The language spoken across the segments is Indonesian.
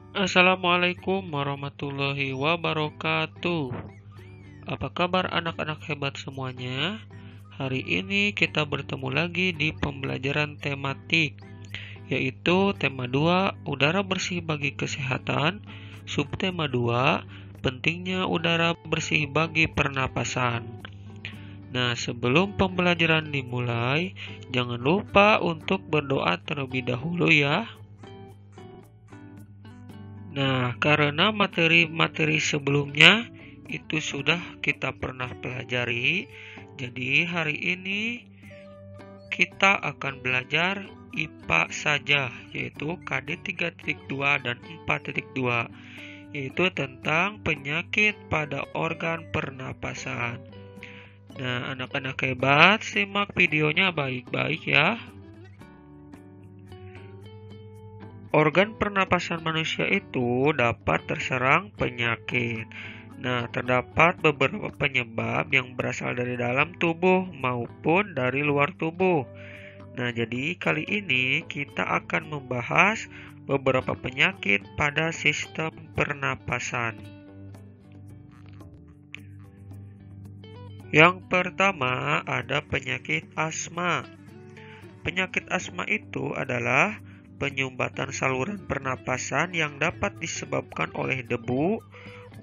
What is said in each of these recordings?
Assalamualaikum warahmatullahi wabarakatuh. Apa kabar anak-anak hebat semuanya? Hari ini kita bertemu lagi di pembelajaran tematik, yaitu tema 2, udara bersih bagi kesehatan, subtema 2, pentingnya udara bersih bagi pernapasan. Nah, sebelum pembelajaran dimulai, jangan lupa untuk berdoa terlebih dahulu ya. Nah, karena materi-materi sebelumnya itu sudah kita pernah pelajari, jadi hari ini kita akan belajar IPA saja, yaitu KD 3.2 dan 4.2, yaitu tentang penyakit pada organ pernapasan. Nah, anak-anak hebat, simak videonya baik-baik ya. Organ pernapasan manusia itu dapat terserang penyakit. Nah, terdapat beberapa penyebab yang berasal dari dalam tubuh maupun dari luar tubuh. Nah, jadi kali ini kita akan membahas beberapa penyakit pada sistem pernapasan. Yang pertama ada penyakit asma. Penyakit asma itu adalah penyumbatan saluran pernapasan yang dapat disebabkan oleh debu,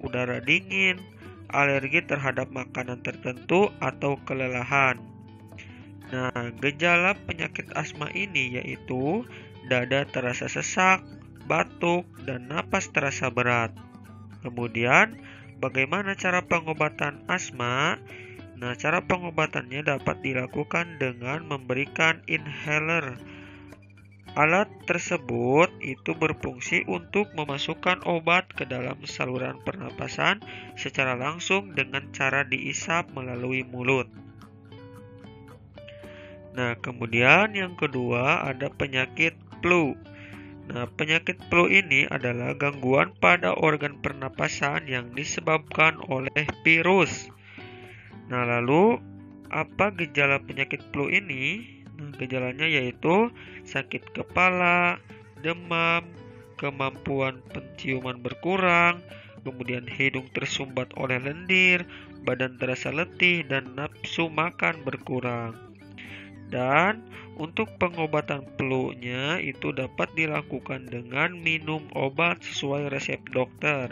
udara dingin, alergi terhadap makanan tertentu, atau kelelahan. Nah, gejala penyakit asma ini yaitu dada terasa sesak, batuk, dan napas terasa berat. Kemudian, bagaimana cara pengobatan asma? Nah, cara pengobatannya dapat dilakukan dengan memberikan inhaler. Alat tersebut itu berfungsi untuk memasukkan obat ke dalam saluran pernapasan secara langsung dengan cara diisap melalui mulut. Nah, kemudian yang kedua ada penyakit flu. Nah, penyakit flu ini adalah gangguan pada organ pernapasan yang disebabkan oleh virus. Nah, lalu apa gejala penyakit flu ini? Nah, gejalanya yaitu sakit kepala, demam, kemampuan penciuman berkurang, kemudian hidung tersumbat oleh lendir, badan terasa letih, dan nafsu makan berkurang. Dan untuk pengobatan flu-nya itu dapat dilakukan dengan minum obat sesuai resep dokter,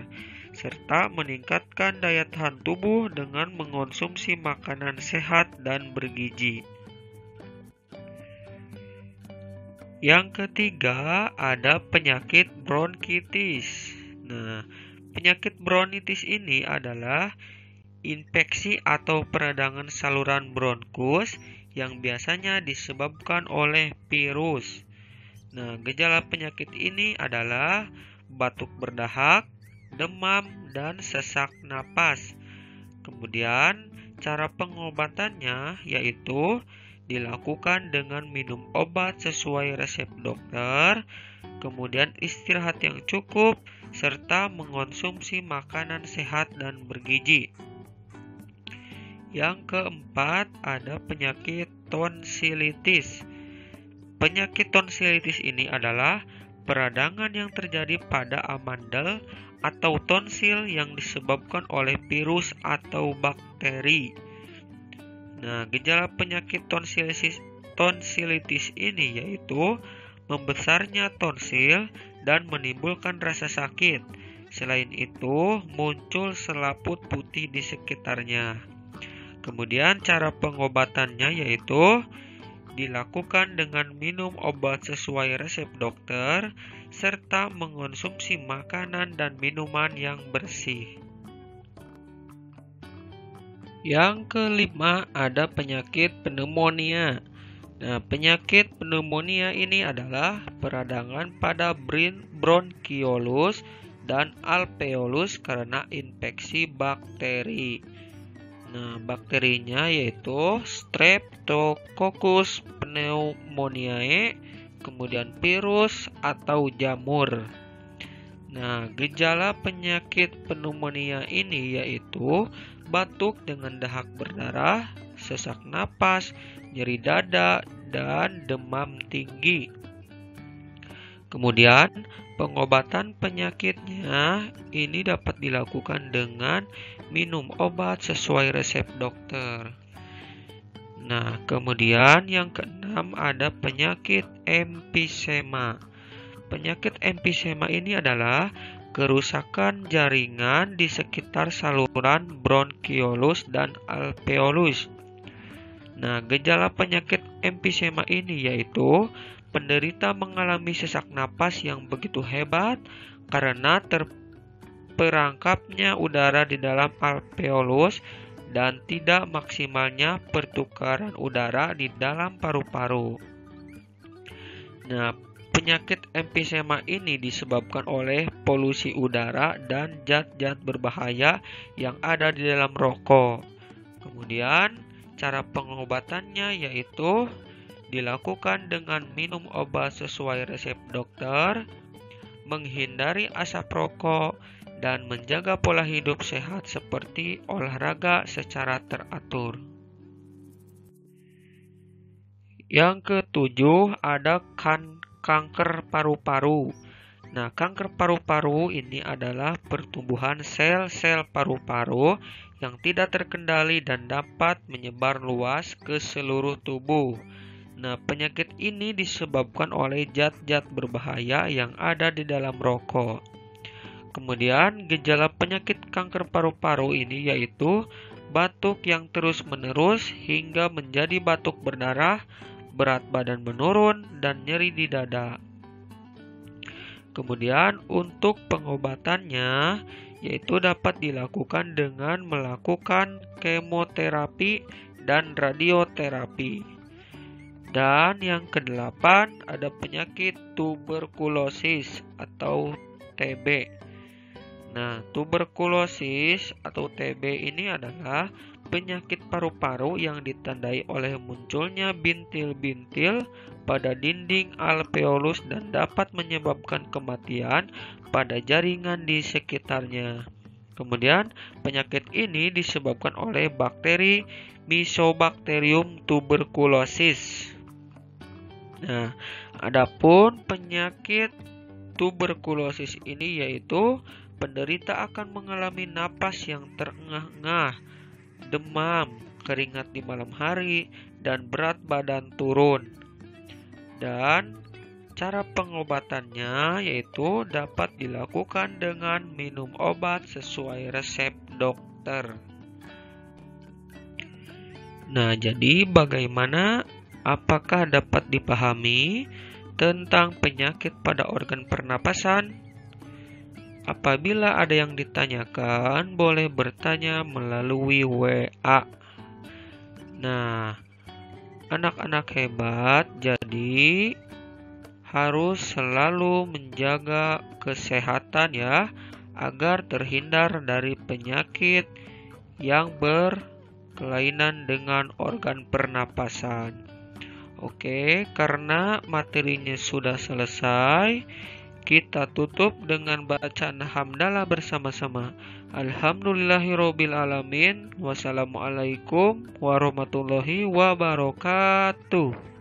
serta meningkatkan daya tahan tubuh dengan mengonsumsi makanan sehat dan bergizi. Yang ketiga ada penyakit bronkitis. Nah, penyakit bronkitis ini adalah infeksi atau peradangan saluran bronkus yang biasanya disebabkan oleh virus. Nah, gejala penyakit ini adalah batuk berdahak, demam, dan sesak napas. Kemudian, cara pengobatannya yaitu dilakukan dengan minum obat sesuai resep dokter, kemudian istirahat yang cukup, serta mengonsumsi makanan sehat dan bergizi. Yang keempat ada penyakit tonsilitis. Penyakit tonsilitis ini adalah peradangan yang terjadi pada amandel atau tonsil yang disebabkan oleh virus atau bakteri. Nah, gejala penyakit tonsilitis ini yaitu membesarnya tonsil dan menimbulkan rasa sakit. Selain itu, muncul selaput putih di sekitarnya. Kemudian cara pengobatannya yaitu dilakukan dengan minum obat sesuai resep dokter serta mengonsumsi makanan dan minuman yang bersih. Yang kelima ada penyakit pneumonia. Nah, penyakit pneumonia ini adalah peradangan pada bronkiolus dan alveolus karena infeksi bakteri. Nah, bakterinya yaitu Streptococcus pneumoniae, kemudian virus atau jamur. Nah, gejala penyakit pneumonia ini yaitu batuk dengan dahak berdarah, sesak napas, nyeri dada, dan demam tinggi. Kemudian, Pengobatan penyakitnya ini dapat dilakukan dengan minum obat sesuai resep dokter. Nah, kemudian yang keenam ada penyakit emfisema. Penyakit emfisema ini adalah kerusakan jaringan di sekitar saluran bronkiolus dan alveolus. Nah, gejala penyakit emfisema ini yaitu penderita mengalami sesak napas yang begitu hebat karena terperangkapnya udara di dalam alveolus dan tidak maksimalnya pertukaran udara di dalam paru-paru. Nah, penyakit emfisema ini disebabkan oleh polusi udara dan zat-zat berbahaya yang ada di dalam rokok. Kemudian, cara pengobatannya yaitu dilakukan dengan minum obat sesuai resep dokter, menghindari asap rokok, dan menjaga pola hidup sehat seperti olahraga secara teratur. Yang ketujuh ada kanker paru-paru. Nah, kanker paru-paru ini adalah pertumbuhan sel-sel paru-paru yang tidak terkendali dan dapat menyebar luas ke seluruh tubuh. Nah, penyakit ini disebabkan oleh zat-zat berbahaya yang ada di dalam rokok. Kemudian, gejala penyakit kanker paru-paru ini yaitu batuk yang terus-menerus hingga menjadi batuk berdarah, berat badan menurun, dan nyeri di dada. Kemudian, untuk pengobatannya yaitu dapat dilakukan dengan melakukan kemoterapi dan radioterapi. Dan yang kedelapan ada penyakit tuberkulosis atau TB. Nah, tuberkulosis atau TB ini adalah penyakit paru-paru yang ditandai oleh munculnya bintil-bintil pada dinding alveolus dan dapat menyebabkan kematian pada jaringan di sekitarnya. Kemudian, penyakit ini disebabkan oleh bakteri Mycobacterium tuberculosis. Nah, adapun penyakit tuberkulosis ini yaitu penderita akan mengalami napas yang terengah-engah, demam, keringat di malam hari, dan berat badan turun. Dan cara pengobatannya yaitu dapat dilakukan dengan minum obat sesuai resep dokter. Nah, jadi bagaimana? Apakah dapat dipahami tentang penyakit pada organ pernapasan? Apabila ada yang ditanyakan, boleh bertanya melalui WA. Nah, anak-anak hebat, jadi harus selalu menjaga kesehatan ya, agar terhindar dari penyakit yang berkelainan dengan organ pernapasan. Oke, karena materinya sudah selesai, kita tutup dengan bacaan hamdalah bersama-sama. Alhamdulillahirabbil alamin. Wassalamualaikum warahmatullahi wabarakatuh.